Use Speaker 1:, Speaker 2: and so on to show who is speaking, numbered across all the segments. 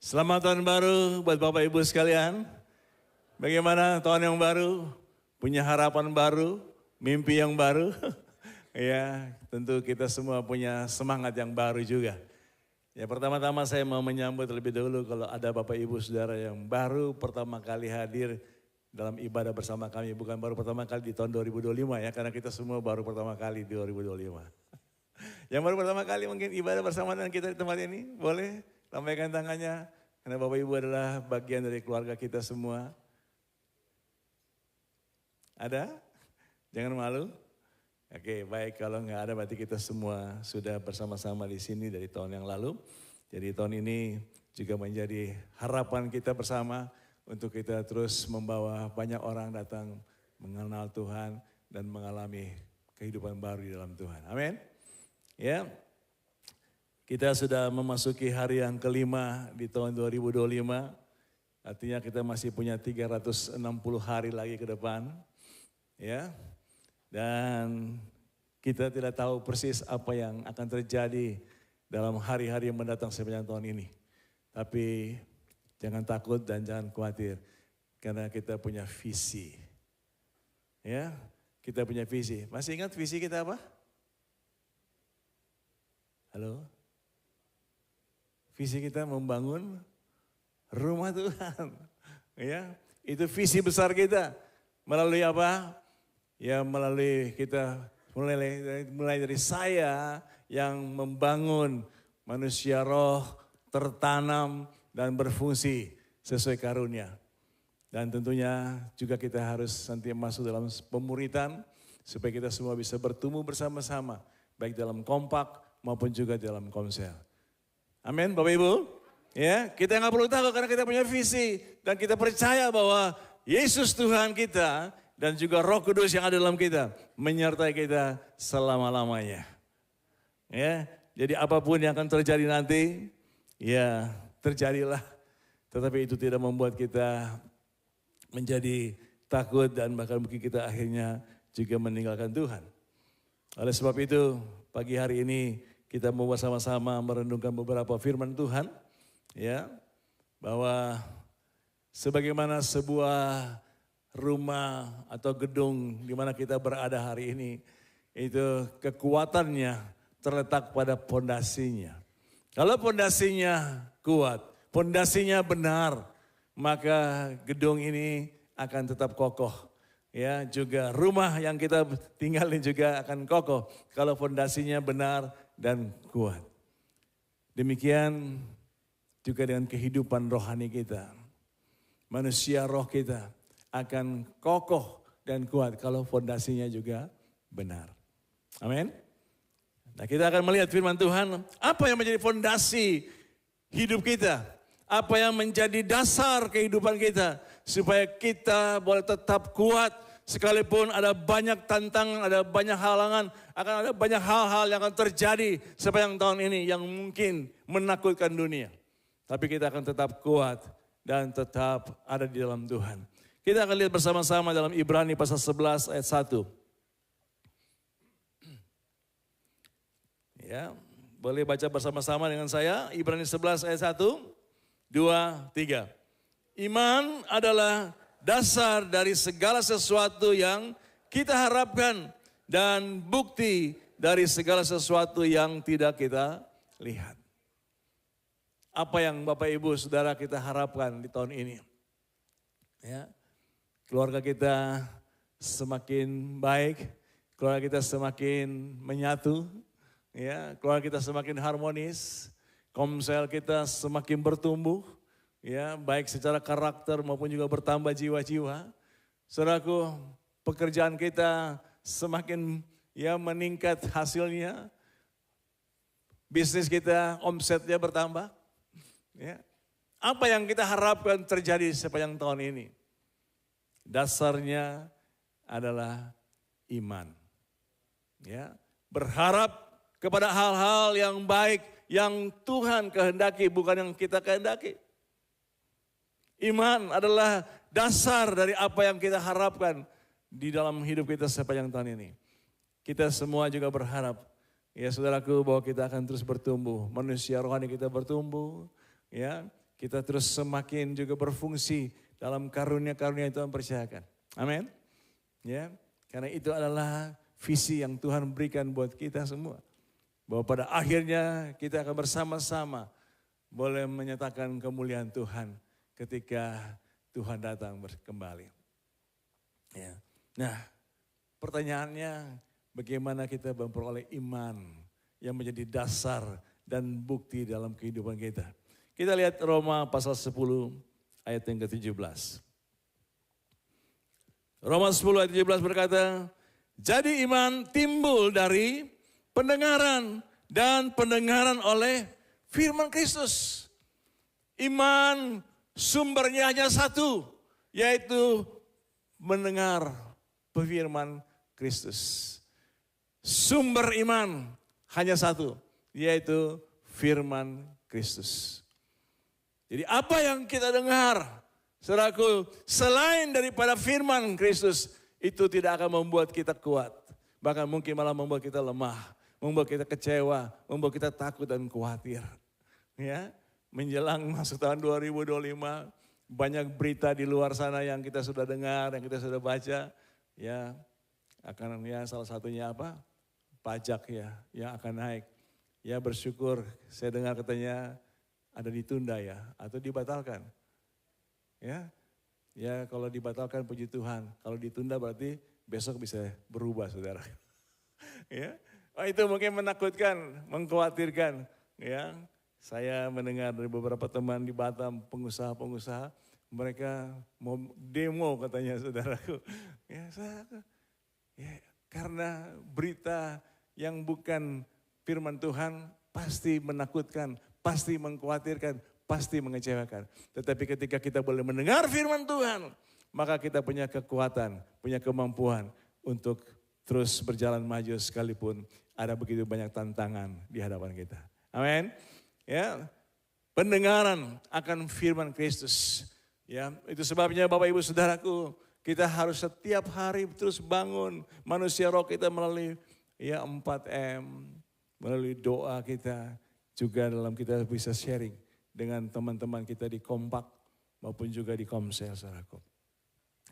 Speaker 1: Selamat tahun baru buat Bapak Ibu sekalian. Bagaimana tahun yang baru? Punya harapan baru, mimpi yang baru. Ya, tentu kita semua punya semangat yang baru juga. Ya, pertama-tama saya mau menyambut terlebih dahulu kalau ada Bapak Ibu Saudara yang baru pertama kali hadir dalam ibadah bersama kami. Bukan baru pertama kali di tahun 2025 ya, karena kita semua baru pertama kali di 2025. Yang baru pertama kali mungkin ibadah bersama dengan kita di tempat ini, boleh lambaikan tangannya. Karena Bapak Ibu adalah bagian dari keluarga kita semua. Ada? Jangan malu. Oke, baik, kalau nggak ada berarti kita semua sudah bersama-sama di sini dari tahun yang lalu. Jadi tahun ini juga menjadi harapan kita bersama untuk kita terus membawa banyak orang datang mengenal Tuhan dan mengalami kehidupan baru di dalam Tuhan. Amin. Ya, kita sudah memasuki hari yang kelima di tahun 2025. Artinya kita masih punya 360 hari lagi ke depan. Ya, dan kita tidak tahu persis apa yang akan terjadi dalam hari-hari yang mendatang sepanjang tahun ini. Tapi jangan takut dan jangan khawatir karena kita punya visi. Ya, kita punya visi. Masih ingat visi kita apa? Halo? Visi kita membangun rumah Tuhan. Ya, itu visi besar kita. Melalui apa? Ya, melalui kita mulai dari saya yang membangun manusia roh tertanam dan berfungsi sesuai karunia. Dan tentunya juga kita harus nanti masuk dalam pemuritan supaya kita semua bisa bertumbuh bersama-sama. Baik dalam kompak maupun juga dalam komsel. Amin Bapak Ibu. Ya, kita nggak perlu takut karena kita punya visi. Dan kita percaya bahwa Yesus Tuhan kita dan juga Roh Kudus yang ada dalam kita menyertai kita selama-lamanya. Ya, jadi apapun yang akan terjadi nanti, ya terjadilah. Tetapi itu tidak membuat kita menjadi takut dan bahkan mungkin kita akhirnya juga meninggalkan Tuhan. Oleh sebab itu pagi hari ini kita mau bersama-sama merenungkan beberapa firman Tuhan. Ya, bahwa sebagaimana sebuah rumah atau gedung di mana kita berada hari ini, itu kekuatannya terletak pada pondasinya. Kalau pondasinya kuat, pondasinya benar, maka gedung ini akan tetap kokoh. Ya, juga rumah yang kita tinggalin juga akan kokoh kalau pondasinya benar dan kuat. Demikian juga dengan kehidupan rohani kita. Manusia roh kita akan kokoh dan kuat kalau fondasinya juga benar. Amin. Nah, kita akan melihat firman Tuhan, apa yang menjadi fondasi hidup kita, apa yang menjadi dasar kehidupan kita, supaya kita boleh tetap kuat, sekalipun ada banyak tantangan, ada banyak halangan, akan ada banyak hal-hal yang akan terjadi sepanjang tahun ini yang mungkin menakutkan dunia. Tapi kita akan tetap kuat dan tetap ada di dalam Tuhan. Kita akan lihat bersama-sama dalam Ibrani pasal 11 ayat 1. Ya, boleh baca bersama-sama dengan saya. Ibrani 11 ayat 1, 2, 3. Iman adalah dasar dari segala sesuatu yang kita harapkan dan bukti dari segala sesuatu yang tidak kita lihat. Apa yang Bapak Ibu Saudara kita harapkan di tahun ini? Ya, keluarga kita semakin baik, keluarga kita semakin menyatu, ya, keluarga kita semakin harmonis, komsel kita semakin bertumbuh, ya, baik secara karakter maupun juga bertambah jiwa-jiwa. Saudaraku, pekerjaan kita semakin ya meningkat hasilnya, bisnis kita omsetnya bertambah. Ya. Apa yang kita harapkan terjadi sepanjang tahun ini? Dasarnya adalah iman. Ya, berharap kepada hal-hal yang baik yang Tuhan kehendaki, bukan yang kita kehendaki. Iman adalah dasar dari apa yang kita harapkan di dalam hidup kita sepanjang tahun ini. Kita semua juga berharap, ya saudaraku, bahwa kita akan terus bertumbuh. Manusia rohani kita bertumbuh, ya, kita terus semakin juga berfungsi dalam karunia-karunia yang Tuhan percayakan. Amin. Ya, karena itu adalah visi yang Tuhan berikan buat kita semua. Bahwa pada akhirnya kita akan bersama-sama boleh menyatakan kemuliaan Tuhan ketika Tuhan datang kembali. Ya. Nah, pertanyaannya bagaimana kita memperoleh iman yang menjadi dasar dan bukti dalam kehidupan kita. Kita lihat Roma pasal 10 ayat yang ke-17. Roma 10 ayat 17 berkata, jadi iman timbul dari pendengaran dan pendengaran oleh firman Kristus. Iman sumbernya hanya satu, yaitu mendengar firman Kristus. Sumber iman hanya satu, yaitu firman Kristus. Jadi apa yang kita dengar, saudaraku, selain daripada firman Kristus, itu tidak akan membuat kita kuat. Bahkan mungkin malah membuat kita lemah, membuat kita kecewa, membuat kita takut dan khawatir. Ya, menjelang masuk tahun 2025, banyak berita di luar sana yang kita sudah dengar, yang kita sudah baca. Ya, akan ya salah satunya apa? Pajak ya, yang akan naik. Ya bersyukur, saya dengar katanya ada ditunda ya, atau dibatalkan. Ya kalau dibatalkan puji Tuhan, kalau ditunda berarti besok bisa berubah saudara. Ya, itu mungkin menakutkan, mengkhawatirkan. Ya, saya mendengar dari beberapa teman di Batam, pengusaha-pengusaha, mereka mau demo katanya saudaraku. Ya, karena berita yang bukan firman Tuhan pasti menakutkan, pasti mengkhawatirkan, pasti mengecewakan. Tetapi ketika kita boleh mendengar firman Tuhan, maka kita punya kekuatan, punya kemampuan untuk terus berjalan maju sekalipun ada begitu banyak tantangan di hadapan kita. Amin. Ya, pendengaran akan firman Kristus. Ya, itu sebabnya Bapak Ibu Saudaraku, kita harus setiap hari terus bangun manusia roh kita melalui ya 4M, melalui doa kita, juga dalam kita bisa sharing dengan teman-teman kita di Kompak maupun juga di Komsel, saudaraku.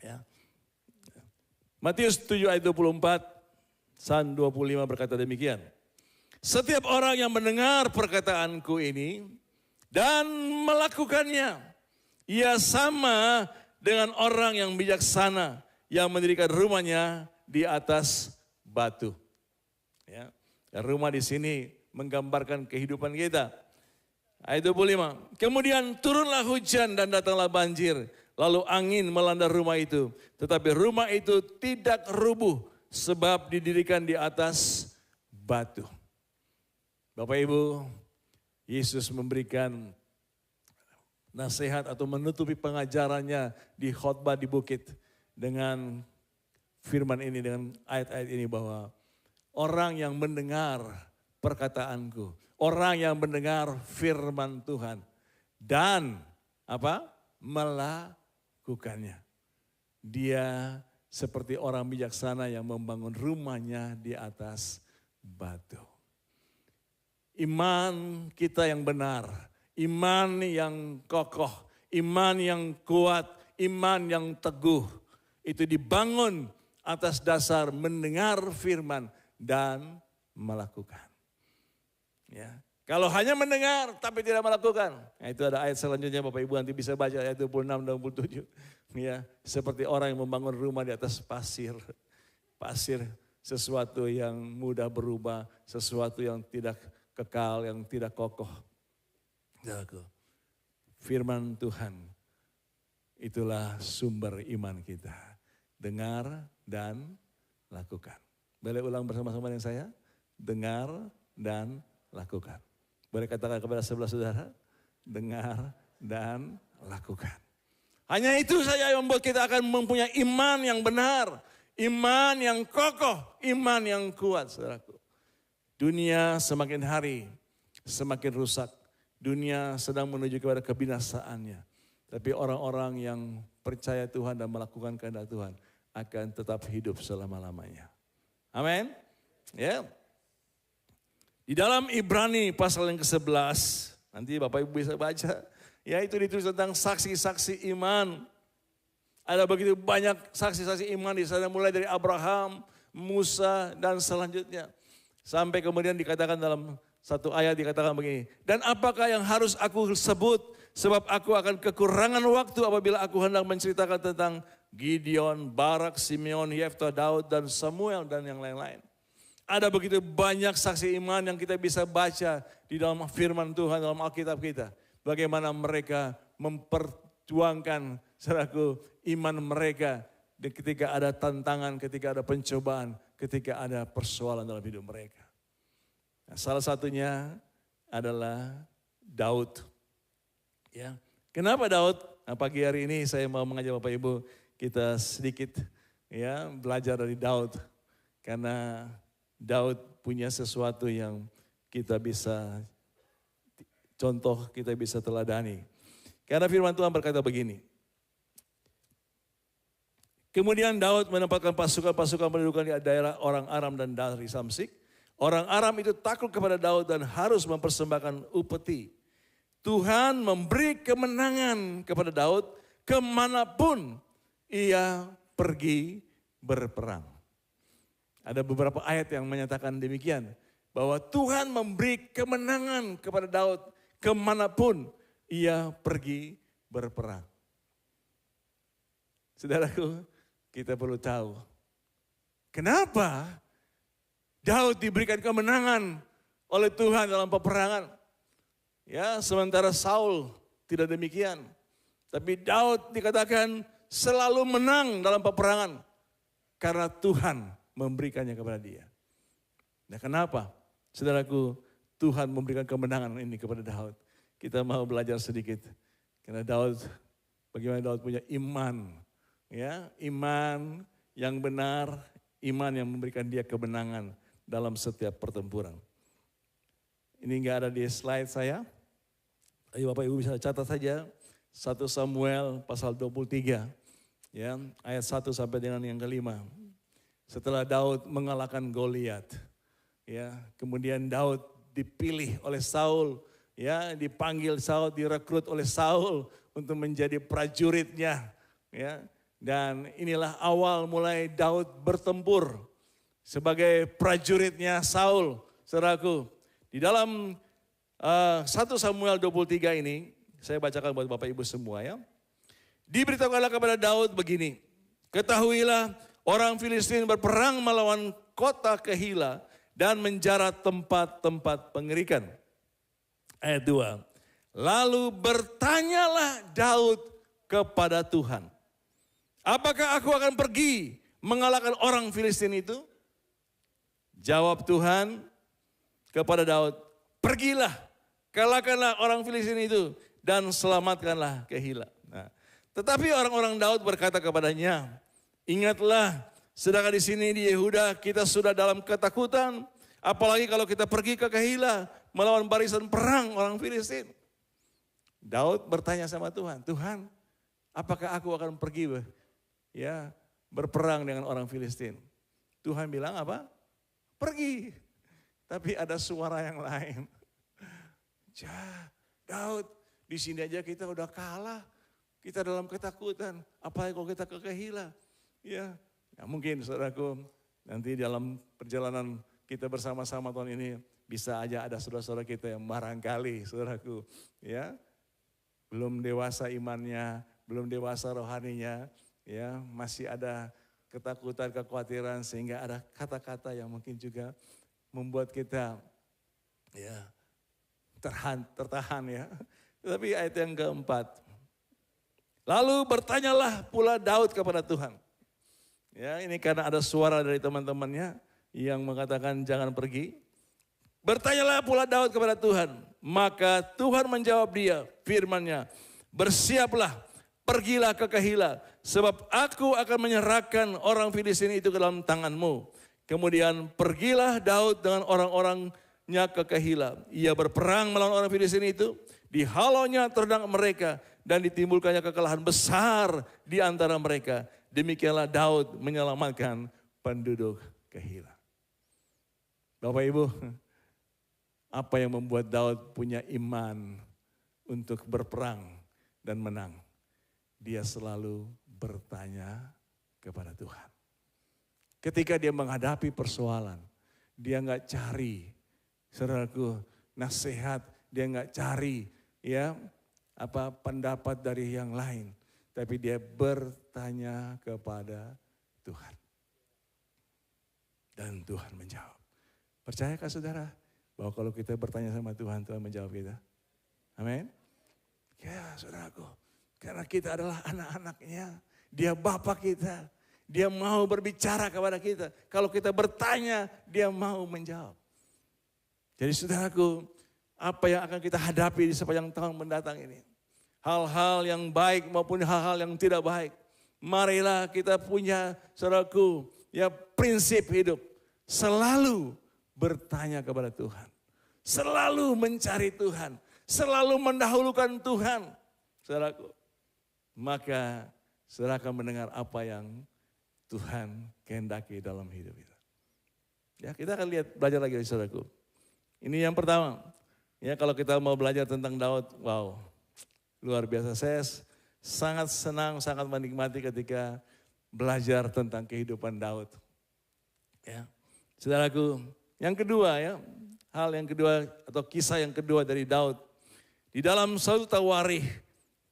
Speaker 1: Ya. Matius 7 ayat 24, San 25 berkata demikian. Setiap orang yang mendengar perkataanku ini dan melakukannya, ia sama dengan orang yang bijaksana yang mendirikan rumahnya di atas batu. Ya. Rumah di sini menggambarkan kehidupan kita. Ayat 25. Kemudian turunlah hujan dan datanglah banjir. Lalu angin melanda rumah itu. Tetapi rumah itu tidak rubuh sebab didirikan di atas batu. Bapak Ibu, Yesus memberikan nasihat atau menutupi pengajarannya di khotbah di bukit dengan firman ini, dengan ayat-ayat ini bahwa orang yang mendengar perkataanku, orang yang mendengar firman Tuhan dan apa? Melakukannya. Dia seperti orang bijaksana yang membangun rumahnya di atas batu. Iman kita yang benar, iman yang kokoh, iman yang kuat, iman yang teguh, itu dibangun atas dasar mendengar firman dan melakukan. Ya. Kalau hanya mendengar tapi tidak melakukan, nah itu ada ayat selanjutnya Bapak Ibu nanti bisa baca ayat 26 dan 27. Ya, seperti orang yang membangun rumah di atas pasir. Pasir sesuatu yang mudah berubah, sesuatu yang tidak kekal, yang tidak kokoh. Firman Tuhan itulah sumber iman kita. Dengar dan lakukan. Boleh ulang bersama-sama dengan saya? Dengar dan lakukan. Boleh katakan kepada sebelah saudara? Dengar dan lakukan. Hanya itu saja yang membuat kita akan mempunyai iman yang benar. Iman yang kokoh, iman yang kuat, saudaraku. Dunia semakin hari semakin rusak. Dunia sedang menuju kepada kebinasaannya. Tapi orang-orang yang percaya Tuhan dan melakukan kehendak Tuhan akan tetap hidup selama-lamanya. Amin. Ya. Di dalam Ibrani pasal yang ke-11, nanti Bapak Ibu bisa baca. Ya, itu ditulis tentang saksi-saksi iman. Ada begitu banyak saksi-saksi iman di sana, mulai dari Abraham, Musa, dan selanjutnya. Sampai kemudian dikatakan dalam satu ayat dikatakan begini. Dan apakah yang harus aku sebut? Sebab aku akan kekurangan waktu apabila aku hendak menceritakan tentang Gideon, Barak, Simeon, Yefta, Daud, dan Samuel, dan yang lain-lain. Ada begitu banyak saksi iman yang kita bisa baca di dalam firman Tuhan, dalam Alkitab kita. Bagaimana mereka memperjuangkan saudaraku iman mereka ketika ada tantangan, ketika ada pencobaan, ketika ada persoalan dalam hidup mereka. Nah, salah satunya adalah Daud. Ya, kenapa Daud? Nah, pagi hari ini saya mau mengajak Bapak Ibu kita sedikit ya belajar dari Daud, karena Daud punya sesuatu yang kita bisa contoh, kita bisa teladani. Karena firman Tuhan berkata begini. Kemudian Daud menempatkan pasukan-pasukan pendudukan di daerah orang Aram dan dari Samsik. Orang Aram itu takut kepada Daud dan harus mempersembahkan upeti. Tuhan memberi kemenangan kepada Daud kemanapun ia pergi berperang. Ada beberapa ayat yang menyatakan demikian. Bahwa Tuhan memberi kemenangan kepada Daud kemanapun ia pergi berperang. Saudaraku, kita perlu tahu kenapa Daud diberikan kemenangan oleh Tuhan dalam peperangan. Ya, sementara Saul tidak demikian. Tapi Daud dikatakan selalu menang dalam peperangan karena Tuhan memberikannya kepada dia. Nah, kenapa? Saudaraku, Tuhan memberikan kemenangan ini kepada Daud. Kita mau belajar sedikit. Karena Daud, bagaimana Daud punya iman. Ya, iman yang benar, iman yang memberikan dia kemenangan dalam setiap pertempuran. Ini enggak ada di slide saya. Ayo Bapak Ibu bisa catat saja. 1 Samuel pasal 23. Ya, ayat 1 sampai dengan yang kelima. Setelah Daud mengalahkan Goliat. Ya, kemudian Daud dipilih oleh Saul. Ya, dipanggil Saul, direkrut oleh Saul untuk menjadi prajuritnya. Ya, dan inilah awal mulai Daud bertempur sebagai prajuritnya Saul, saudaraku. Di dalam 1 Samuel 23 ini, saya bacakan buat Bapak Ibu semua ya. Diberitahukanlah kepada Daud begini, ketahuilah orang Filistin berperang melawan kota Kehila dan menjarat tempat-tempat pengerikan. Ayat 2, lalu bertanyalah Daud kepada Tuhan. Apakah aku akan pergi mengalahkan orang Filistin itu? Jawab Tuhan kepada Daud, pergilah, kalahkanlah orang Filistin itu dan selamatkanlah Kehila. Nah, tetapi orang-orang Daud berkata kepadanya, ingatlah, sedangkan di sini di Yehuda kita sudah dalam ketakutan, apalagi kalau kita pergi ke Kehila melawan barisan perang orang Filistin. Daud bertanya sama Tuhan, Tuhan, apakah aku akan pergi ya berperang dengan orang Filistin? Tuhan bilang apa? Pergi. Tapi ada suara yang lain. Daud, di sini aja kita udah kalah. Kita dalam ketakutan. Apalagi kalau kita ke Kehila. Ya, mungkin saudaraku, nanti dalam perjalanan kita bersama-sama tahun ini bisa aja ada saudara-saudara kita yang barangkali, saudaraku, ya, belum dewasa imannya, belum dewasa rohaninya, ya, masih ada ketakutan, kekhawatiran, sehingga ada kata-kata yang mungkin juga membuat kita ya tertahan ya. Tetapi ayat yang keempat, lalu bertanyalah pula Daud kepada Tuhan. Ya, ini karena ada suara dari teman-temannya yang mengatakan jangan pergi. Bertanyalah pula Daud kepada Tuhan. Maka Tuhan menjawab dia, firman-Nya, bersiaplah, pergilah ke Kehila, sebab aku akan menyerahkan orang Filistin itu ke dalam tanganmu. Kemudian pergilah Daud dengan orang-orangnya ke Kehila. Ia berperang melawan orang Filistin itu, dihalaunya ternak mereka dan ditimbulkannya kekalahan besar di antara mereka. Demikianlah Daud menyelamatkan penduduk Kehila. Bapak Ibu, apa yang membuat Daud punya iman untuk berperang dan menang. Dia selalu bertanya kepada Tuhan. Ketika dia menghadapi persoalan, dia nggak cari, saudaraku, nasihat, dia nggak cari ya pendapat dari yang lain, tapi dia bertanya kepada Tuhan. Dan Tuhan menjawab. Percayakah saudara bahwa kalau kita bertanya sama Tuhan, Tuhan menjawab kita? Amin. Ya saudaraku, karena kita adalah anak-anaknya, dia Bapa kita, dia mau berbicara kepada kita. Kalau kita bertanya, dia mau menjawab. Jadi saudaraku, apa yang akan kita hadapi di sepanjang tahun mendatang ini? Hal-hal yang baik maupun hal-hal yang tidak baik. Marilah kita punya, saudaraku, ya prinsip hidup. Selalu bertanya kepada Tuhan. Selalu mencari Tuhan. Selalu mendahulukan Tuhan. Saudaraku, maka saudara akan mendengar apa yang Tuhan kehendaki dalam hidup kita. Ya, kita akan lihat, belajar lagi saudaraku. Ini yang pertama. Ya, kalau kita mau belajar tentang Daud, wow, luar biasa. Saya sangat senang, sangat menikmati ketika belajar tentang kehidupan Daud. Ya, saudaraku, yang kedua ya, hal yang kedua atau kisah yang kedua dari Daud. Di dalam 1 Tawarikh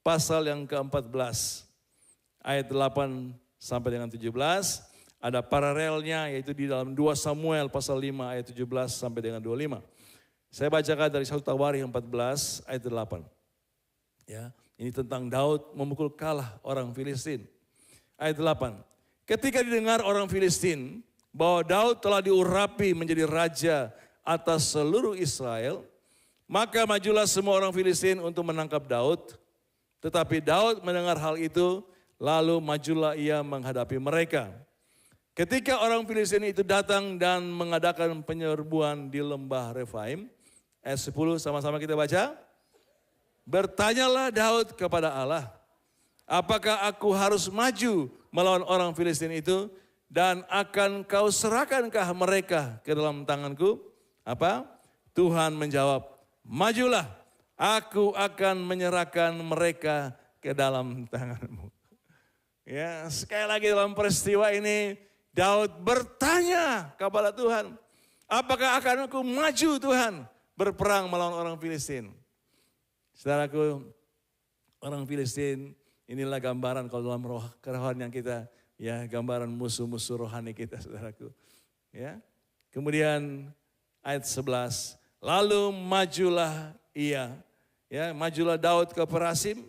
Speaker 1: pasal yang ke-14 ayat 8 sampai dengan 17 ada paralelnya, yaitu di dalam 2 Samuel pasal 5 ayat 17 sampai dengan 25. Saya bacakan dari 1 Tawarikh 14 ayat 8. Ya, ini tentang Daud memukul kalah orang Filistin. Ayat 8. Ketika didengar orang Filistin bahwa Daud telah diurapi menjadi raja atas seluruh Israel, maka majulah semua orang Filistin untuk menangkap Daud. Tetapi Daud mendengar hal itu, lalu majulah ia menghadapi mereka. Ketika orang Filistin itu datang dan mengadakan penyerbuan di lembah Refaim, ayat 10 sama-sama kita baca. Bertanyalah Daud kepada Allah, apakah aku harus maju melawan orang Filistin itu dan akan kau serahkankah mereka ke dalam tanganku? Apa? Tuhan menjawab, majulah, aku akan menyerahkan mereka ke dalam tanganmu. Ya, sekali lagi dalam peristiwa ini Daud bertanya kepada Tuhan, apakah akan aku maju Tuhan berperang melawan orang Filistin? Saudaraku, orang Filistin inilah gambaran kalau dalam kerohanian kita, ya gambaran musuh-musuh rohani kita, saudaraku. Ya, kemudian ayat 11, lalu majulah ia, ya majulah Daud ke Perasim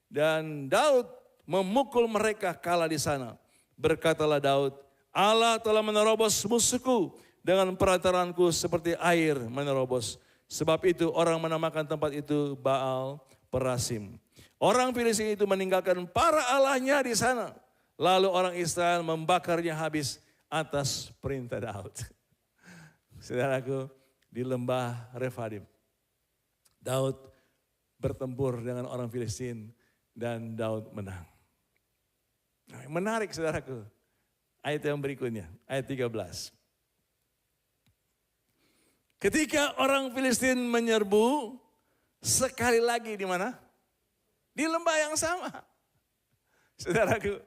Speaker 1: dan Daud memukul mereka kalah di sana. Berkatalah Daud, Allah telah menerobos musuhku dengan perantaranku seperti air menerobos. Sebab itu orang menamakan tempat itu Baal Perasim. Orang Filistin itu meninggalkan para allahnya di sana. Lalu orang Israel membakarnya habis atas perintah Daud. Saudaraku, di lembah Refaim, Daud bertempur dengan orang Filistin dan Daud menang. Nah, menarik saudaraku. Ayat yang berikutnya, ayat 13. Ketika orang Filistin menyerbu, sekali lagi di mana? Di lembah yang sama. Saudaraku,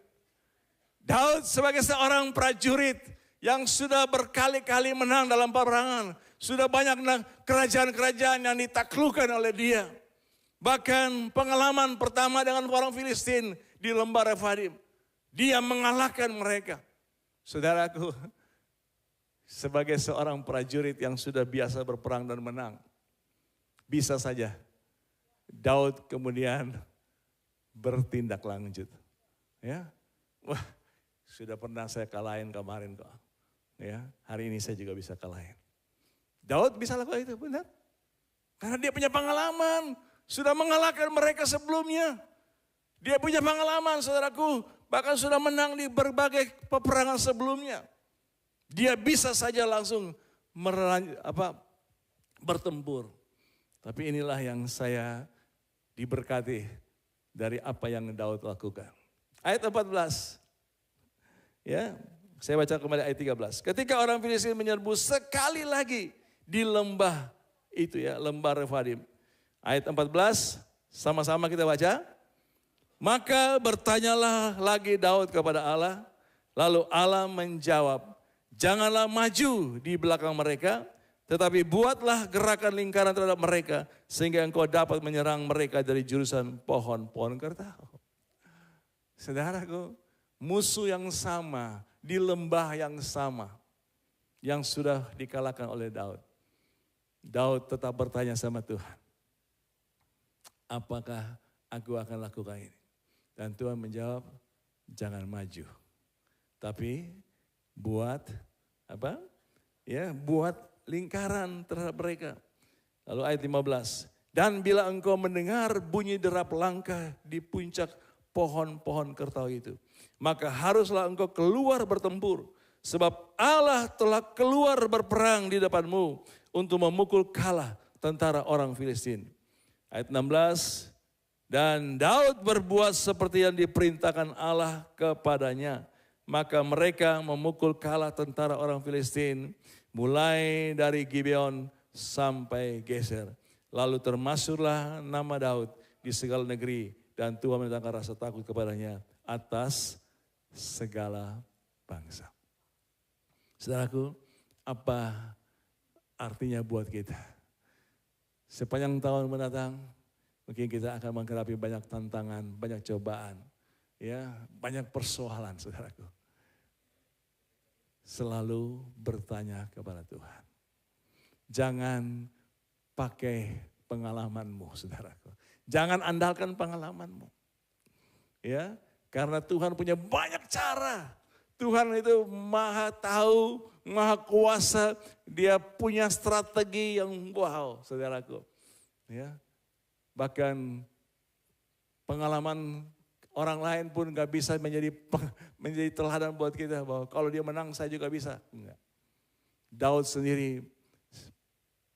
Speaker 1: Daud sebagai seorang prajurit yang sudah berkali-kali menang dalam peperangan. Sudah banyak kerajaan-kerajaan yang ditaklukkan oleh dia. Bahkan pengalaman pertama dengan orang Filistin di lembah Refaim. Dia mengalahkan mereka. Saudaraku, sebagai seorang prajurit yang sudah biasa berperang dan menang, bisa saja Daud kemudian bertindak lanjut. Ya, wah, sudah pernah saya kalahin kemarin kok. Ya, hari ini saya juga bisa kalahin. Daud bisa lakukan itu, benar? Karena dia punya pengalaman, sudah mengalahkan mereka sebelumnya. Dia punya pengalaman, saudaraku, bahkan sudah menang di berbagai peperangan sebelumnya. Dia bisa saja langsung bertempur. Tapi inilah yang saya diberkati dari apa yang Daud lakukan. Ayat 14. Ya, saya baca kembali ayat 13. Ketika orang Filistin menyerbu sekali lagi di lembah itu ya, lembah Refaim. Ayat 14, sama-sama kita baca. Maka bertanyalah lagi Daud kepada Allah. Lalu Allah menjawab, janganlah maju di belakang mereka, tetapi buatlah gerakan lingkaran terhadap mereka, sehingga engkau dapat menyerang mereka dari jurusan pohon-pohon kertau. Saudaraku, musuh yang sama, di lembah yang sama, yang sudah dikalahkan oleh Daud. Daud tetap bertanya sama Tuhan, apakah aku akan lakukan ini? Dan Tuhan menjawab, jangan maju. Tapi buat apa? Ya, buat lingkaran terhadap mereka. Lalu ayat 15. Dan bila engkau mendengar bunyi derap langkah di puncak pohon-pohon kertau itu, maka haruslah engkau keluar bertempur. Sebab Allah telah keluar berperang di depanmu untuk memukul kalah tentara orang Filistin. Ayat 16. Dan Daud berbuat seperti yang diperintahkan Allah kepadanya. Maka mereka memukul kalah tentara orang Filistin mulai dari Gibeon sampai Geser. Lalu termasuklah nama Daud di segala negeri dan Tuhan mendatangkan rasa takut kepadanya atas segala bangsa. Saudaraku, apa artinya buat kita? Sepanjang tahun mendatang, mungkin kita akan menghadapi banyak tantangan, banyak cobaan, ya, banyak persoalan, saudaraku. Selalu bertanya kepada Tuhan. Jangan pakai pengalamanmu, saudaraku. Jangan andalkan pengalamanmu. Ya, karena Tuhan punya banyak cara. Tuhan itu maha tahu, maha kuasa. Dia punya strategi yang wow, saudaraku. Ya, bahkan pengalaman orang lain pun gak bisa menjadi teladan buat kita. Bahwa kalau dia menang saya juga bisa. Enggak. Daud sendiri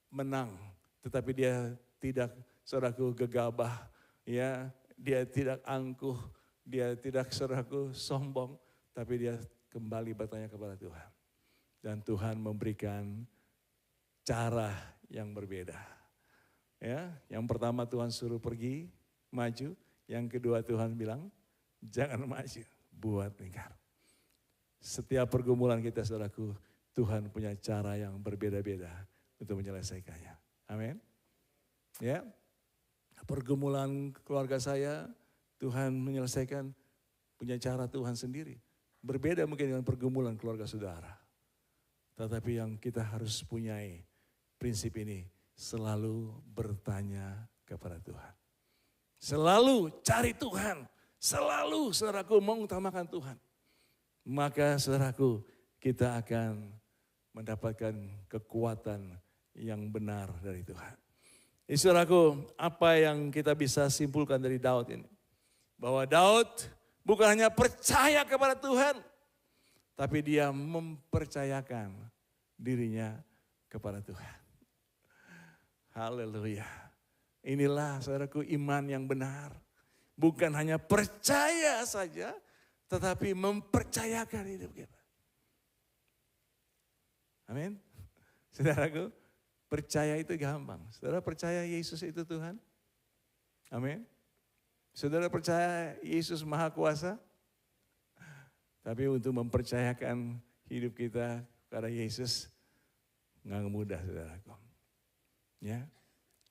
Speaker 1: menang. Tetapi dia tidak, saudaraku, gegabah. Ya, dia tidak angkuh. Dia tidak, saudaraku, sombong. Tapi dia kembali bertanya kepada Tuhan. Dan Tuhan memberikan cara yang berbeda. Ya, yang pertama Tuhan suruh pergi, maju. Yang kedua Tuhan bilang, jangan maju, buat lingkar. Setiap pergumulan kita, saudaraku, Tuhan punya cara yang berbeda-beda untuk menyelesaikannya. Amin. Ya, pergumulan keluarga saya, Tuhan menyelesaikan, punya cara Tuhan sendiri. Berbeda mungkin dengan pergumulan keluarga saudara. Tetapi yang kita harus punyai prinsip ini, selalu bertanya kepada Tuhan. Selalu cari Tuhan, selalu saudaraku mengutamakan Tuhan. Maka saudaraku kita akan mendapatkan kekuatan yang benar dari Tuhan. Jadi saudaraku, apa yang kita bisa simpulkan dari Daud ini? Bahwa Daud bukan hanya percaya kepada Tuhan, tapi dia mempercayakan dirinya kepada Tuhan. Haleluya. Inilah saudaraku iman yang benar. Bukan hanya percaya saja, tetapi mempercayakan hidup kita. Amin. Saudaraku, percaya itu gampang. Saudara percaya Yesus itu Tuhan? Amin. Saudara percaya Yesus Maha Kuasa? Tapi untuk mempercayakan hidup kita kepada Yesus, nggak mudah, saudaraku. Ya.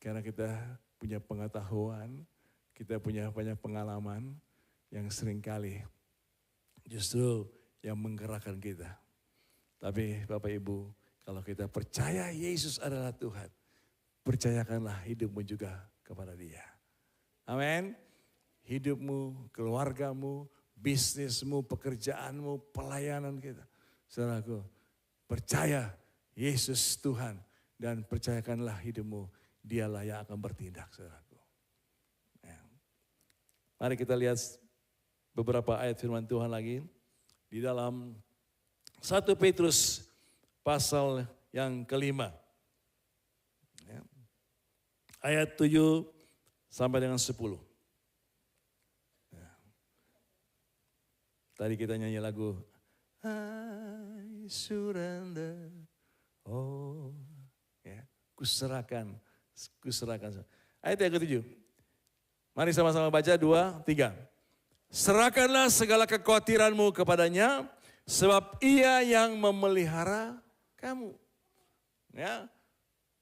Speaker 1: Karena kita punya pengetahuan, kita punya banyak pengalaman yang seringkali justru yang menggerakkan kita. Tapi Bapak Ibu, kalau kita percaya Yesus adalah Tuhan, percayakanlah hidupmu juga kepada Dia. Amin. Hidupmu, keluargamu, bisnismu, pekerjaanmu, pelayanan kita. Saudaraku, percaya Yesus Tuhan dan percayakanlah hidupmu. Dialah yang akan bertindak, saudaraku. Ya. Mari kita lihat beberapa ayat firman Tuhan lagi. Di dalam 1 Petrus pasal yang kelima. Ya. Ayat 7 sampai dengan 10. Ya. Tadi kita nyanyi lagu I surrender, oh, ya, kuserahkan. Ayat yang ke-7. Mari sama-sama baca 2, 3. Serahkanlah segala kekhawatiranmu kepadanya, sebab Ia yang memelihara kamu. Ya,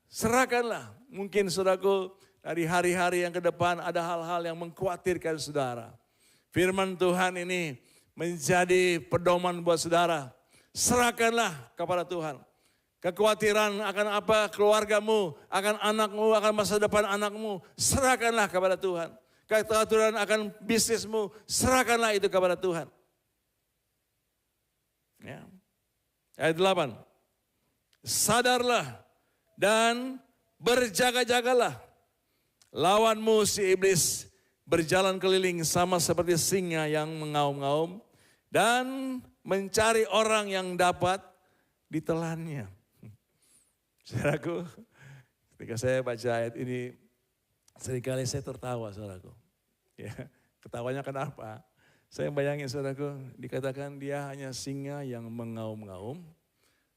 Speaker 1: serahkanlah. Mungkin saudaraku dari hari-hari yang ke depan ada hal-hal yang mengkhawatirkan saudara. Firman Tuhan ini menjadi pedoman buat saudara. Serahkanlah kepada Tuhan. Kekhawatiran akan apa keluargamu, akan anakmu, akan masa depan anakmu, serahkanlah kepada Tuhan. Kekhawatiran akan bisnismu, serahkanlah itu kepada Tuhan. Ya. Ayat 8. Sadarlah dan berjaga-jagalah. Lawanmu si iblis berjalan keliling sama seperti singa yang mengaum-ngaum dan mencari orang yang dapat ditelannya. Saudaraku, ketika saya baca ayat ini, seringkali saya tertawa, saudaraku. Ya, ketawanya kenapa? Saya bayangin, saudaraku, dikatakan dia hanya singa yang mengaum-ngaum,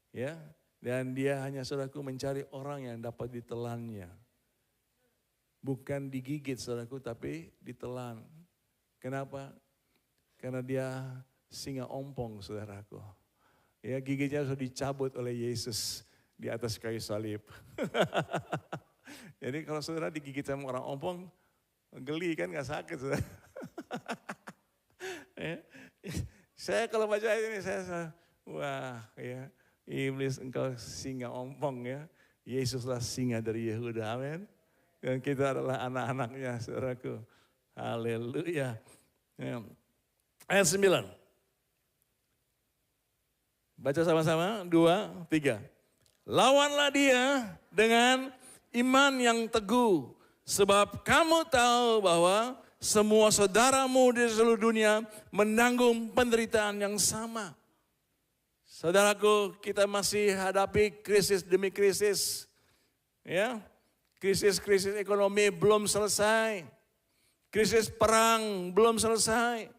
Speaker 1: ya, dan dia hanya, saudaraku, mencari orang yang dapat ditelannya. Bukan digigit, saudaraku, tapi ditelan. Kenapa? Karena dia singa ompong, saudaraku. Ya, gigitnya sudah dicabut oleh Yesus di atas kayu salib. Jadi kalau saudara digigit sama orang ompong, geli kan, gak sakit, saudara. Ya. Saya kalau baca ini, saya wah ya, iblis engkau singa ompong ya. Yesuslah singa dari Yehuda, amin. Dan kita adalah anak-anaknya, saudaraku. Haleluya. Ya. Ayat 9. Baca sama-sama, 2, 3. Lawanlah dia dengan iman yang teguh. Sebab kamu tahu bahwa semua saudaramu di seluruh dunia menanggung penderitaan yang sama. Saudaraku, kita masih hadapi krisis demi krisis. Ya, krisis-krisis ekonomi belum selesai. Krisis perang belum selesai.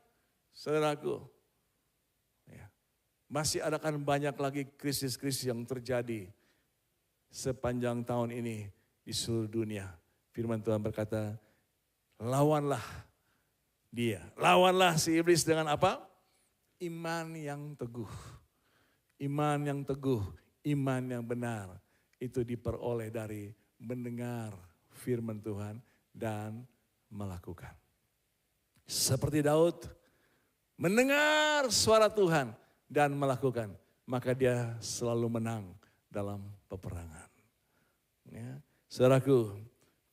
Speaker 1: Saudaraku, ya, masih akan banyak lagi krisis-krisis yang terjadi sepanjang tahun ini di seluruh dunia. Firman Tuhan berkata, lawanlah dia. Lawanlah si iblis dengan apa? Iman yang teguh. Iman yang teguh, iman yang benar. Itu diperoleh dari mendengar firman Tuhan dan melakukan. Seperti Daud, mendengar suara Tuhan dan melakukan. Maka dia selalu menang dalam peperangan. Ya, saudaraku,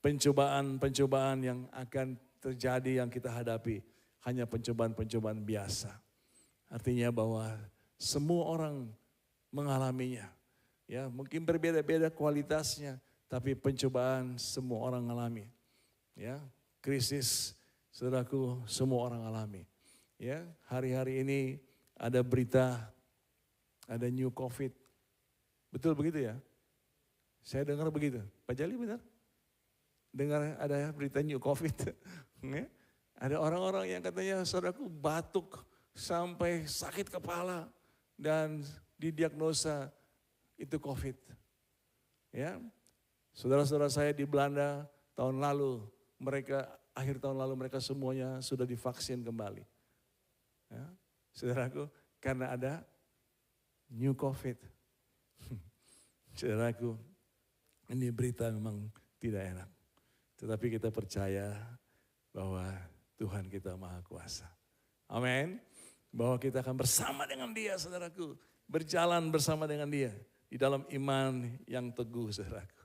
Speaker 1: pencobaan-pencobaan yang akan terjadi yang kita hadapi hanya pencobaan-pencobaan biasa. Artinya bahwa semua orang mengalaminya. Ya, mungkin berbeda-beda kualitasnya, tapi pencobaan semua orang alami. Ya, krisis, saudaraku, semua orang alami. Ya, hari-hari ini ada berita, ada new COVID. Betul begitu ya? Saya dengar begitu. Pak Jali benar? Dengar ada berita new COVID. Ya? Ada orang-orang yang katanya, saudaraku, batuk sampai sakit kepala dan didiagnosa itu COVID. Ya, saudara-saudara saya di Belanda tahun lalu, akhir tahun lalu mereka semuanya sudah divaksin kembali. Ya, saudaraku, karena ada new COVID. Saudaraku, ini berita memang tidak enak. Tetapi kita percaya bahwa Tuhan kita Maha Kuasa. Amin. Bahwa kita akan bersama dengan Dia, saudaraku. Berjalan bersama dengan Dia di dalam iman yang teguh, saudaraku.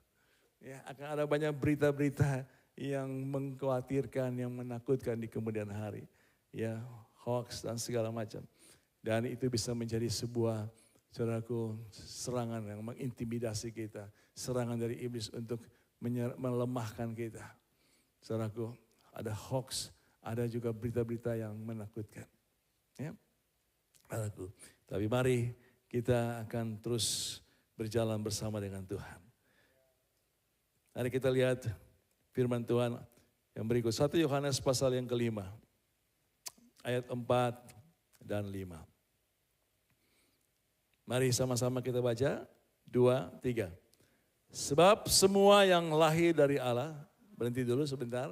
Speaker 1: Ya, akan ada banyak berita-berita yang mengkhawatirkan, yang menakutkan di kemudian hari. Ya, hoax dan segala macam. Dan itu bisa menjadi sebuah, saudaraku, serangan yang mengintimidasi kita. Serangan dari iblis untuk melemahkan kita. Saudaraku, ada hoax, ada juga berita-berita yang menakutkan. Ya, saudaraku. Tapi mari kita akan terus berjalan bersama dengan Tuhan. Mari kita lihat firman Tuhan yang berikut. 1 Yohanes pasal yang ke-5. Ayat 4 dan 5. Mari sama-sama kita baca. 2, 3. Sebab semua yang lahir dari Allah, berhenti dulu sebentar.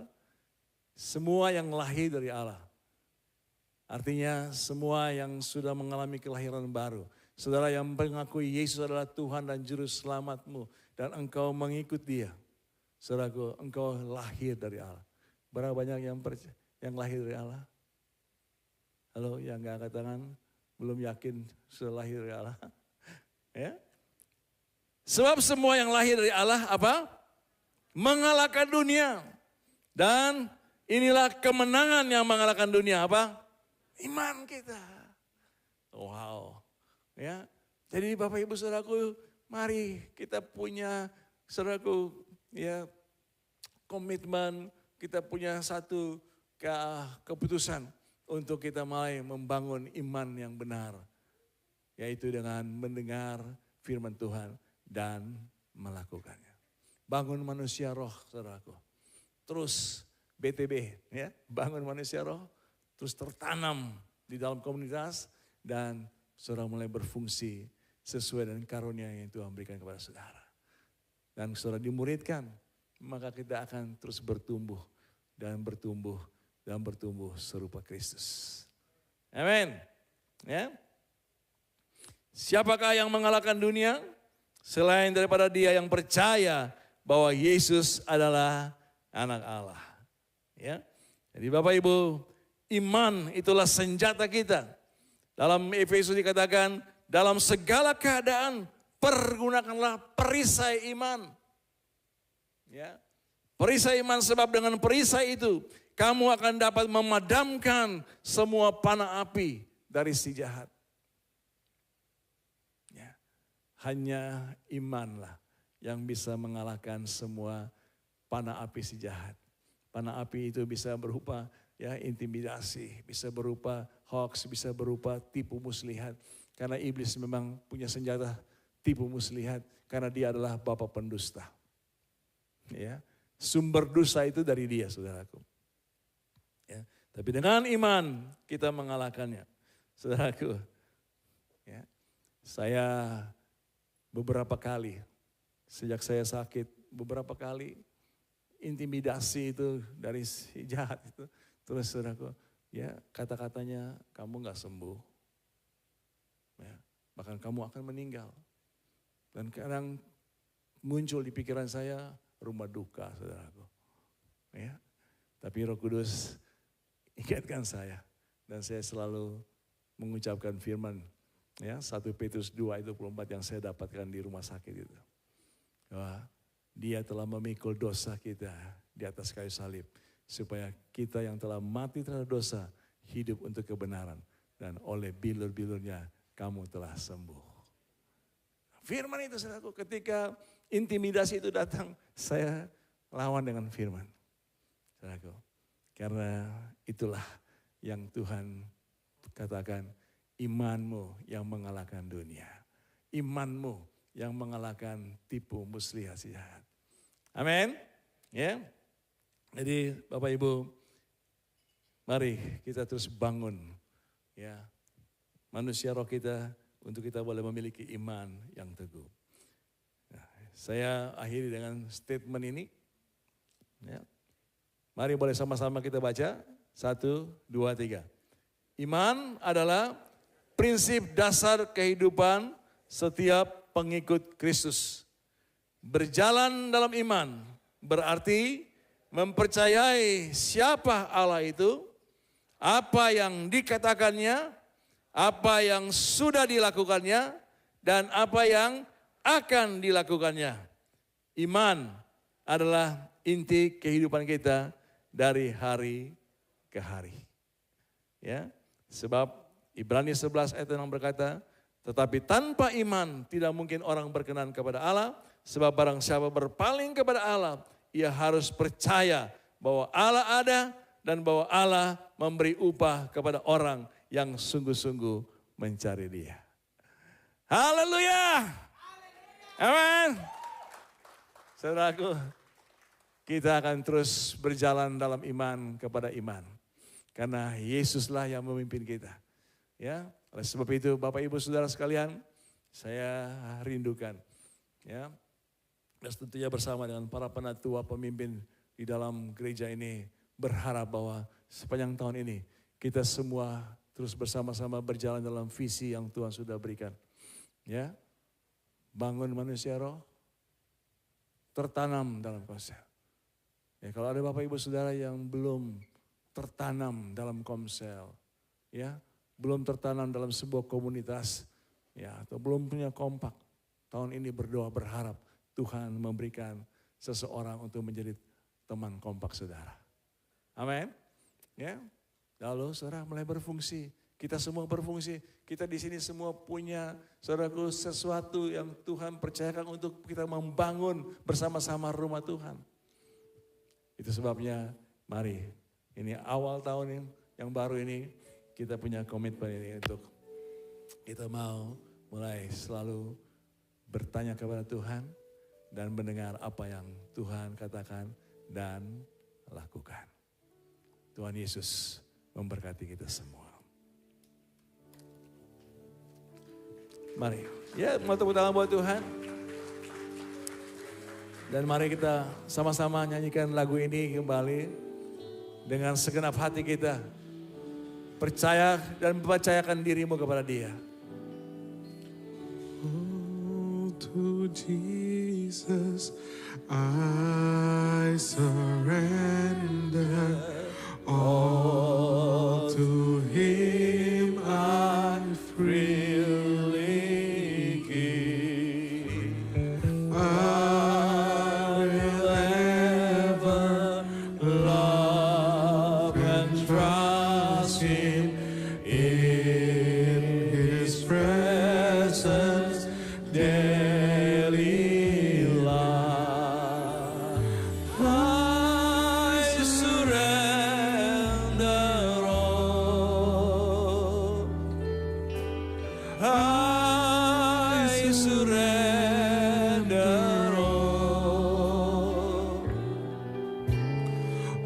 Speaker 1: Semua yang lahir dari Allah. Artinya semua yang sudah mengalami kelahiran baru. Saudara yang mengakui Yesus adalah Tuhan dan Juru Selamatmu. Dan engkau mengikut Dia. Saudaraku, engkau lahir dari Allah. Berapa banyak yang lahir dari Allah? Halo, yang gak angkat tangan, belum yakin sudah lahir dari Allah. Ya. Sebab semua yang lahir dari Allah apa? Mengalahkan dunia. Dan inilah kemenangan yang mengalahkan dunia apa? Iman kita. Wow. Ya. Jadi Bapak Ibu Saudaraku, mari kita punya saudaraku ya komitmen, kita punya satu keputusan untuk kita mulai membangun iman yang benar. Yaitu dengan mendengar firman Tuhan dan melakukannya. Bangun manusia roh, saudaraku. Terus BTB, ya, bangun manusia roh, terus tertanam di dalam komunitas dan saudara mulai berfungsi sesuai dengan karunia yang Tuhan berikan kepada saudara. Dan saudara dimuridkan, maka kita akan terus bertumbuh dan bertumbuh dan bertumbuh serupa Kristus. Amin. Ya. Siapakah yang mengalahkan dunia? Selain daripada dia yang percaya bahwa Yesus adalah anak Allah. Ya. Jadi Bapak Ibu, iman itulah senjata kita. Dalam Efesus dikatakan, dalam segala keadaan pergunakanlah perisai iman. Ya. Perisai iman sebab dengan perisai itu kamu akan dapat memadamkan semua panah api dari si jahat. Hanya imanlah yang bisa mengalahkan semua panah api si jahat. Panah api itu bisa berupa ya intimidasi, bisa berupa hoax, bisa berupa tipu muslihat. Karena iblis memang punya senjata tipu muslihat karena dia adalah bapa pendusta. Ya, sumber dosa itu dari dia, saudaraku. Ya, tapi dengan iman kita mengalahkannya, saudaraku. Ya, saya beberapa kali, sejak saya sakit, beberapa kali intimidasi itu dari si jahat itu. Terus saudaraku, ya kata-katanya kamu gak sembuh. Ya, bahkan kamu akan meninggal. Dan kadang muncul di pikiran saya rumah duka, saudaraku. Ya, tapi Roh Kudus ingatkan saya. Dan saya selalu mengucapkan firman. Ya, 1 Petrus 2:24 yang saya dapatkan di rumah sakit itu. Bahwa dia telah memikul dosa kita di atas kayu salib. Supaya kita yang telah mati terhadap dosa hidup untuk kebenaran. Dan oleh bilur-bilurnya kamu telah sembuh. Firman itu saudaraku, ketika intimidasi itu datang, saya lawan dengan firman. Saudaraku, karena itulah yang Tuhan katakan, imanmu yang mengalahkan dunia. Imanmu yang mengalahkan tipu muslihat si jahat. Amin. Ya. Jadi Bapak Ibu, mari kita terus bangun ya manusia roh kita untuk kita boleh memiliki iman yang teguh. Nah, saya akhiri dengan statement ini. Ya. Mari boleh sama-sama kita baca. 1, 2, 3. Iman adalah prinsip dasar kehidupan setiap pengikut Kristus. Berjalan dalam iman berarti mempercayai siapa Allah itu, apa yang dikatakannya, apa yang sudah dilakukannya, dan apa yang akan dilakukannya. Iman adalah inti kehidupan kita dari hari ke hari. Ya, sebab Ibrani 11 ayat 6 berkata, tetapi tanpa iman tidak mungkin orang berkenan kepada Allah, sebab barang siapa berpaling kepada Allah, ia harus percaya bahwa Allah ada dan bahwa Allah memberi upah kepada orang yang sungguh-sungguh mencari Dia. Haleluya. Amin. Saudaraku, kita akan terus berjalan dalam iman kepada iman. Karena Yesuslah yang memimpin kita. Ya, oleh sebab itu Bapak Ibu Saudara sekalian, saya rindukan ya. Dan tentunya bersama dengan para penatua pemimpin di dalam gereja ini berharap bahwa sepanjang tahun ini kita semua terus bersama-sama berjalan dalam visi yang Tuhan sudah berikan. Ya, bangun manusia roh, tertanam dalam Komsel. Ya, kalau ada Bapak Ibu Saudara yang belum tertanam dalam Komsel, ya, belum tertanam dalam sebuah komunitas, ya, atau belum punya kompak, tahun ini berdoa berharap Tuhan memberikan seseorang untuk menjadi teman kompak saudara. Amin. Ya. Lalu saudara mulai berfungsi. Kita semua berfungsi. Kita di sini semua punya, saudaraku, sesuatu yang Tuhan percayakan untuk kita membangun bersama-sama rumah Tuhan. Itu sebabnya mari, ini awal tahun yang baru ini kita punya komitmen ini untuk kita mau mulai selalu bertanya kepada Tuhan dan mendengar apa yang Tuhan katakan dan lakukan. Tuhan Yesus memberkati kita semua. Mari, ya, mau tepuk tangan buat Tuhan. Dan mari kita sama-sama nyanyikan lagu ini kembali dengan segenap hati kita. Percaya dan percayakan dirimu kepada Dia.
Speaker 2: Oh, to Jesus I surrender. All to Him I freely give. I will ever love and trust Him in His presence daily life. I surrender all. I surrender all.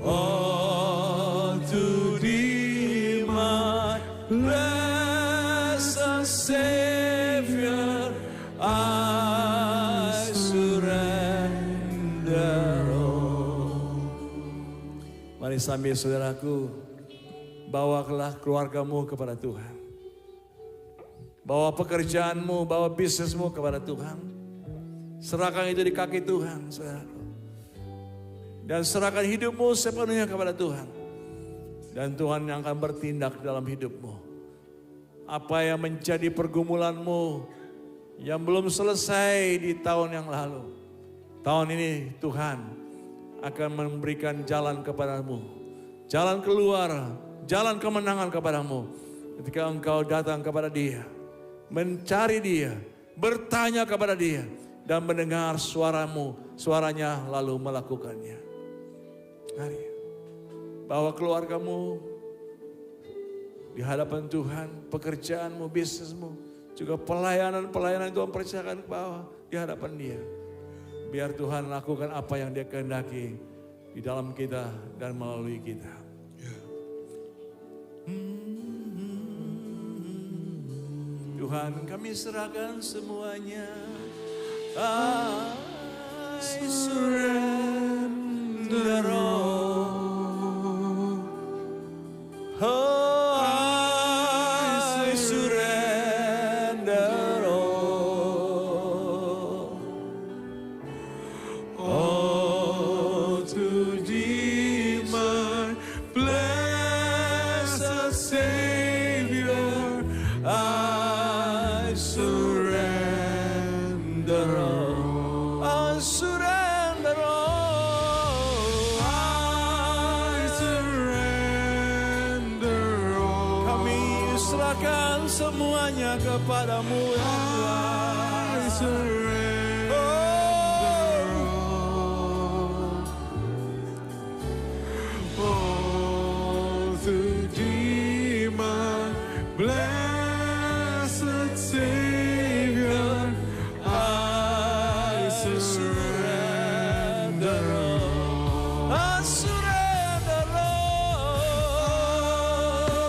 Speaker 2: All to Thee, my blessed Savior, I surrender all.
Speaker 1: Mari sambil saudaraku, bawalah keluargamu kepada Tuhan. Bawa pekerjaanmu, bawa bisnismu kepada Tuhan. Serahkan itu di kaki Tuhan, saudaraku. Dan serahkan hidupmu sepenuhnya kepada Tuhan. Dan Tuhan yang akan bertindak dalam hidupmu. Apa yang menjadi pergumulanmu yang belum selesai di tahun yang lalu. Tahun ini Tuhan akan memberikan jalan kepadamu. Jalan keluar, jalan kemenangan kepadamu. Ketika engkau datang kepada Dia. Mencari Dia, bertanya kepada Dia, dan mendengar suaranya lalu melakukannya. Mari, bawa keluargamu di hadapan Tuhan, pekerjaanmu, bisnismu, juga pelayanan Tuhan percayakan ke bawah di hadapan Dia. Biar Tuhan lakukan apa yang Dia kehendaki di dalam kita dan melalui kita. Tuhan, kami serahkan semuanya. I surrender all. Oh, I surrender all.
Speaker 2: All to Thee, my blessed Savior, I surrender all.
Speaker 1: I surrender all.
Speaker 2: I surrender all.
Speaker 1: Kami serahkan semuanya kepadamu, ya
Speaker 2: I
Speaker 1: Tuhan.
Speaker 2: surrender all. All to Thee, my blessed Savior, I surrender all.
Speaker 1: I surrender all.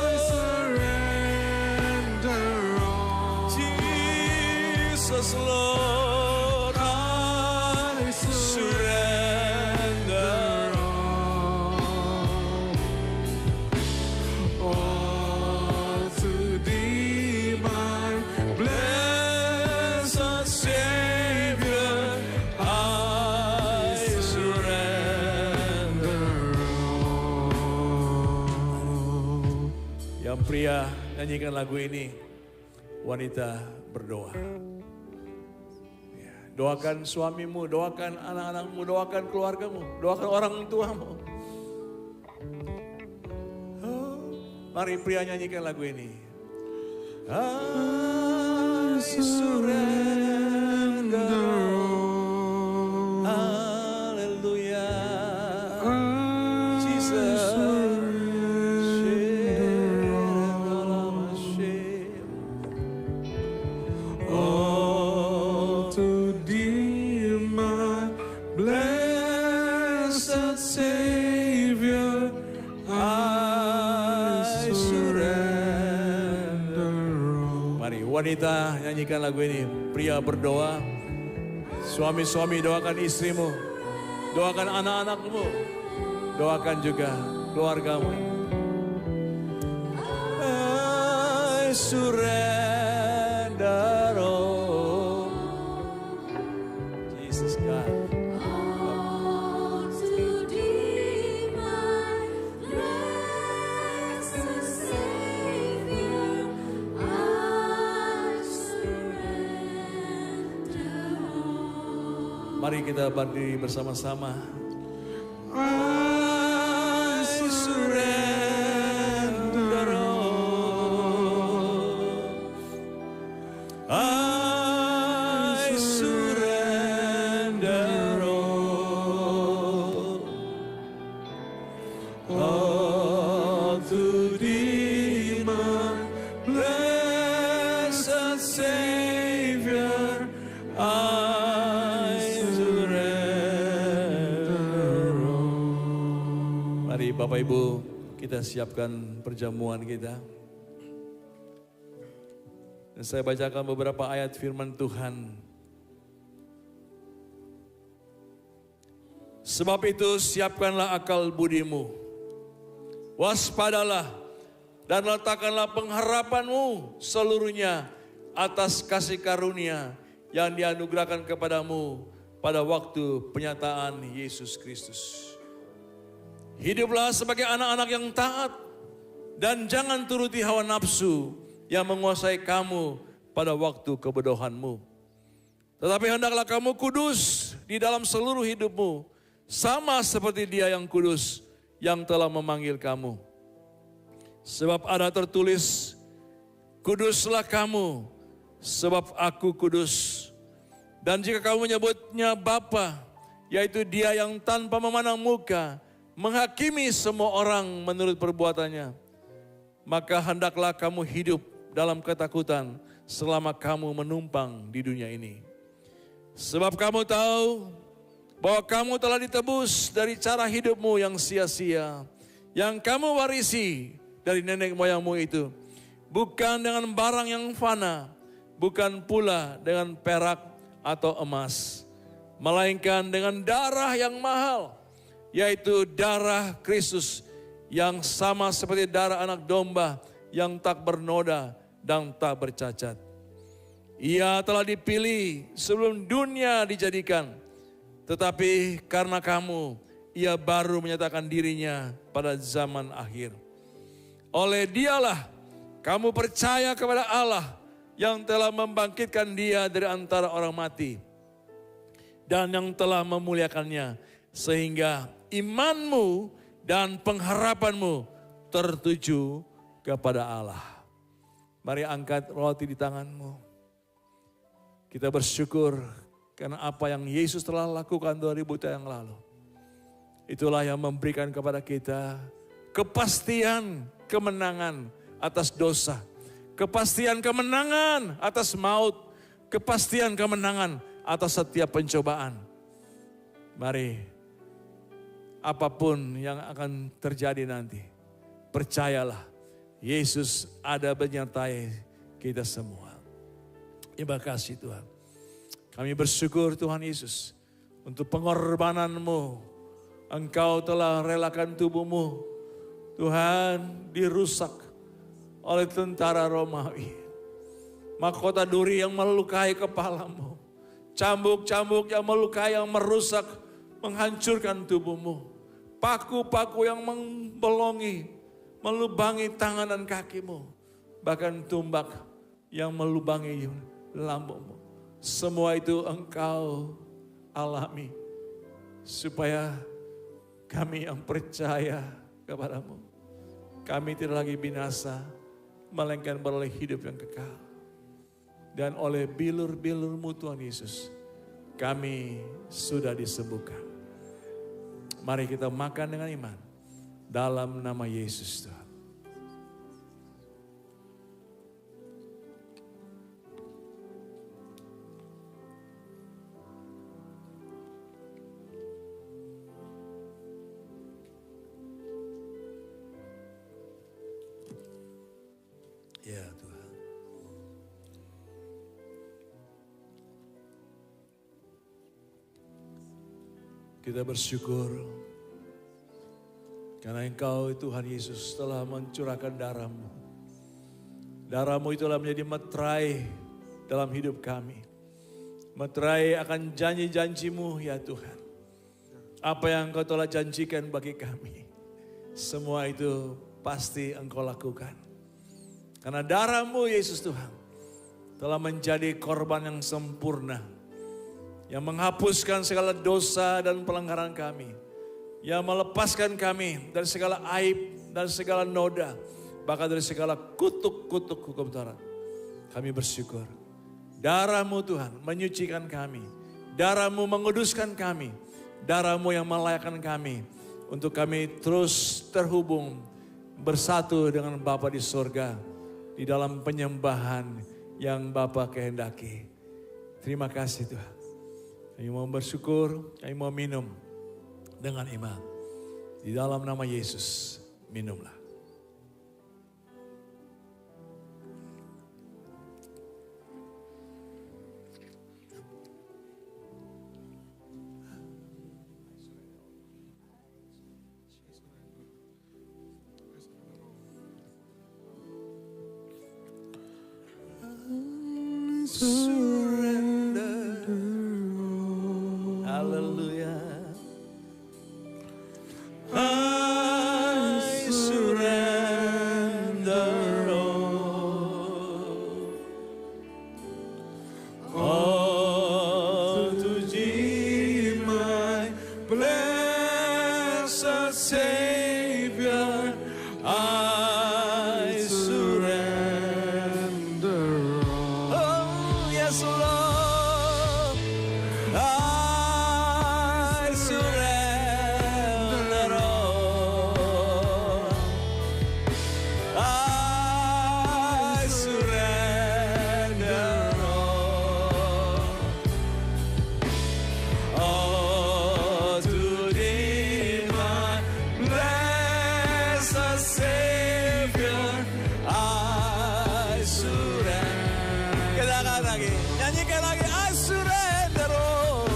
Speaker 2: I surrender all.
Speaker 1: Jesus, Lord, I surrender
Speaker 2: all
Speaker 1: Yang pria nyanyikan lagu ini, wanita berdoa. Ya, doakan suamimu, doakan anak-anakmu, doakan keluargamu, doakan orang tuamu. Mari pria nyanyikan lagu ini. I surrender. Haleluya. Jesus.
Speaker 2: All to thee, my blessed Savior, I surrender.
Speaker 1: Mari wanita nyanyikan lagu ini. Pria berdoa. Suami-suami doakan istrimu. Doakan anak-anakmu. Doakan juga keluargamu. I surrender all. Jesus God.
Speaker 3: All to thee, my blessed Savior, I surrender all.
Speaker 1: Mari kita berdiri bersama-sama.
Speaker 2: I surrender
Speaker 1: I surrender all to thee, my blessed Savior. I surrender all. Mari Bapak Ibu, kita siapkan perjamuan kita. Dan saya bacakan beberapa ayat firman Tuhan. Sebab itu siapkanlah akal budimu. Waspadalah dan letakkanlah pengharapanmu seluruhnya atas kasih karunia yang dianugerahkan kepadamu pada waktu penyataan Yesus Kristus. Hiduplah sebagai anak-anak yang taat dan jangan turuti hawa nafsu yang menguasai kamu pada waktu kebodohanmu. Tetapi hendaklah kamu kudus di dalam seluruh hidupmu, sama seperti Dia yang kudus yang telah memanggil kamu. Sebab ada tertulis, kuduslah kamu, sebab aku kudus. Dan jika kamu menyebutnya Bapa, yaitu Dia yang tanpa memandang muka, menghakimi semua orang menurut perbuatannya, maka hendaklah kamu hidup dalam ketakutan selama kamu menumpang di dunia ini. Sebab kamu tahu bahwa kamu telah ditebus dari cara hidupmu yang sia-sia, yang kamu warisi dari nenek moyangmu itu, bukan dengan barang yang fana, bukan pula dengan perak atau emas, melainkan dengan darah yang mahal, yaitu darah Kristus, yang sama seperti darah anak domba yang tak bernoda dan tak bercacat. Ia telah dipilih sebelum dunia dijadikan, tetapi karena kamu, Ia baru menyatakan dirinya pada zaman akhir. Oleh Dialah kamu percaya kepada Allah yang telah membangkitkan Dia dari antara orang mati dan yang telah memuliakannya, sehingga imanmu dan pengharapanmu tertuju kepada Allah. Mari angkat roti di tanganmu. Kita bersyukur karena apa yang Yesus telah lakukan 2000 tahun yang lalu. Itulah yang memberikan kepada kita kepastian kemenangan atas dosa. Kepastian kemenangan atas maut. Kepastian kemenangan atas setiap pencobaan. Mari, apapun yang akan terjadi nanti, percayalah. Yesus ada menyertai kita semua. Terima kasih Tuhan. Kami bersyukur Tuhan Yesus untuk pengorbanan-Mu. Engkau telah relakan tubuh-Mu, Tuhan, dirusak oleh tentara Romawi. Mahkota duri yang melukai kepala-Mu. Cambuk-cambuk yang melukai, yang merusak, menghancurkan tubuh-Mu. Paku-paku yang membelongi, melubangi tangan dan kakimu, bahkan tumbak yang melubangi lambungmu. Semua itu Engkau alami supaya kami yang percaya kepadamu, kami tidak lagi binasa, melainkan beroleh hidup yang kekal. Dan oleh bilur-bilur-Mu Tuhan Yesus, kami sudah disembuhkan. Mari kita makan dengan iman dalam nama Yesus Tuhan. Ya Tuhan. Kita bersyukur karena Engkau Tuhan Yesus telah mencurahkan darah-Mu. Darah-Mu itulah menjadi meterai dalam hidup kami. Meterai akan janji-janji-Mu ya Tuhan. Apa yang Engkau telah janjikan bagi kami, semua itu pasti Engkau lakukan. Karena darah-Mu Yesus Tuhan telah menjadi korban yang sempurna, yang menghapuskan segala dosa dan pelanggaran kami, yang melepaskan kami dari segala aib dan segala noda, bahkan dari segala kutuk-kutuk hukum Taurat. Kami bersyukur. Darah-Mu Tuhan menyucikan kami, darah-Mu menguduskan kami, darah-Mu yang melayakkan kami untuk kami terus terhubung bersatu dengan Bapa di surga, di dalam penyembahan yang Bapa kehendaki. Terima kasih Tuhan. Kami mau bersyukur, kami mau minum dengan iman. Di dalam nama Yesus, minumlah. Surrender. Hallelujah. I surrender all to Thee, my blessed Savior. I surrender. Oh, yes, Lord. I surrender all. I surrender all to Thee, my blessed Savior. I surrender. Katakan lagi, nyanyikan lagi. I surrender all.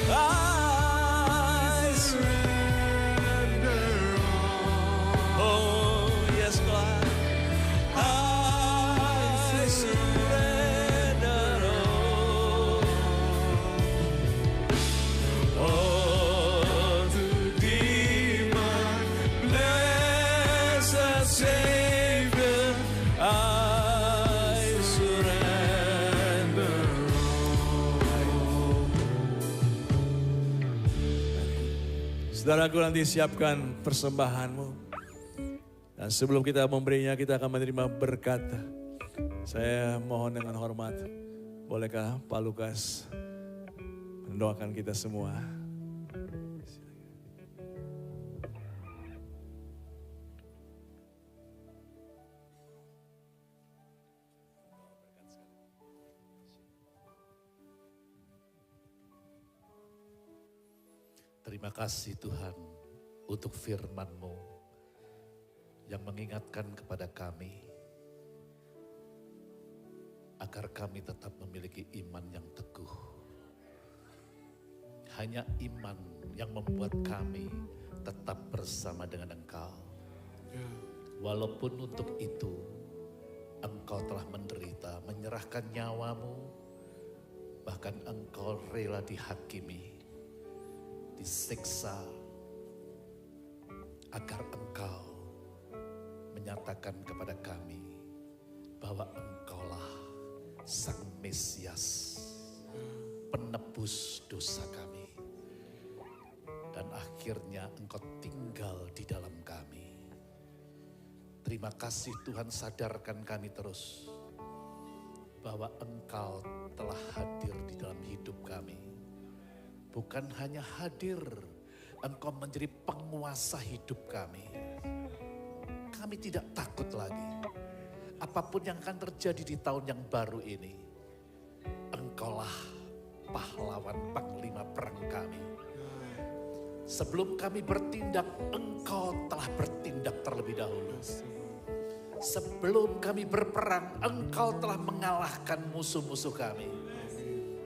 Speaker 1: I surrender all. Oh, yes, God. I surrender all. All to Thee, my blessed Savior. I surrender all. Saudaraku, nanti siapkan persembahanmu. Dan sebelum kita memberinya, kita akan menerima berkat. Saya mohon dengan hormat, bolehkah Pak Lukas mendoakan kita semua?
Speaker 4: Terima kasih Tuhan untuk firman-Mu yang mengingatkan kepada kami agar kami tetap memiliki iman yang teguh. Hanya iman yang membuat kami tetap bersama dengan Engkau. Walaupun untuk itu Engkau telah menderita, menyerahkan nyawa-Mu, bahkan Engkau rela dihakimi, disiksa, agar Engkau menyatakan kepada kami bahwa Engkaulah Sang Mesias, penebus dosa kami. Dan akhirnya Engkau tinggal di dalam kami. Terima kasih Tuhan, sadarkan kami terus bahwa Engkau telah hadir di dalam hidup kami. Bukan hanya hadir, Engkau menjadi penguasa hidup kami. Kami tidak takut lagi. Apapun yang akan terjadi di tahun yang baru ini, Engkaulah pahlawan panglima perang kami. Sebelum kami bertindak, Engkau telah bertindak terlebih dahulu. Sebelum kami berperang, Engkau telah mengalahkan musuh-musuh kami.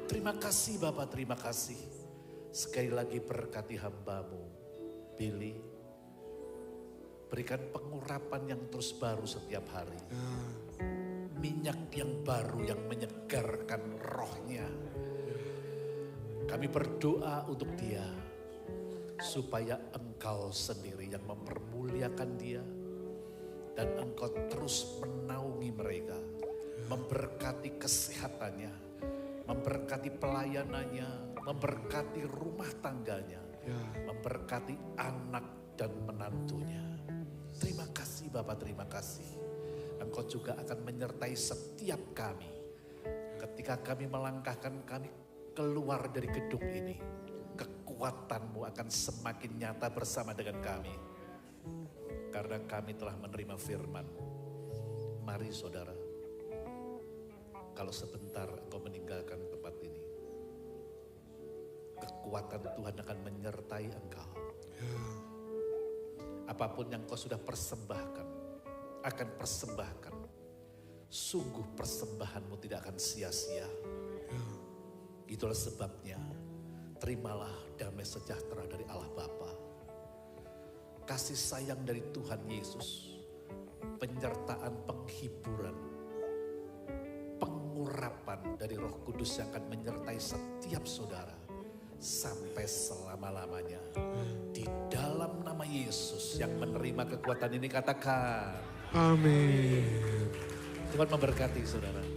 Speaker 4: Terima kasih Bapa, terima kasih. Sekali lagi berkati hamba-Mu, Billy. Berikan pengurapan yang terus baru setiap hari. Minyak yang baru yang menyegarkan rohnya. Kami berdoa untuk dia, supaya Engkau sendiri yang mempermuliakan dia. Dan Engkau terus menaungi mereka. Memberkati kesehatannya. Memberkati pelayanannya. Memberkati rumah tangganya. Memberkati anak dan menantunya. Terima kasih Bapak, terima kasih. Engkau juga akan menyertai setiap kami. Ketika kami melangkahkan kami keluar dari gedung ini. Kekuatan-Mu akan semakin nyata bersama dengan kami. Karena kami telah menerima firman-Mu. Mari saudara, kalau sebentar engkau meninggalkan tempat ini, kekuatan Tuhan akan menyertai engkau. Apapun yang kau sudah persembahkan, akan persembahkan. Sungguh persembahanmu tidak akan sia-sia. Itulah sebabnya, terimalah damai sejahtera dari Allah Bapa, kasih sayang dari Tuhan Yesus, penyertaan penghiburan, pengurapan dari Roh Kudus yang akan menyertai setiap saudara sampai selama-lamanya. Di dalam nama Yesus yang menerima kekuatan ini katakan,
Speaker 2: Amin.
Speaker 4: Tuhan memberkati saudara.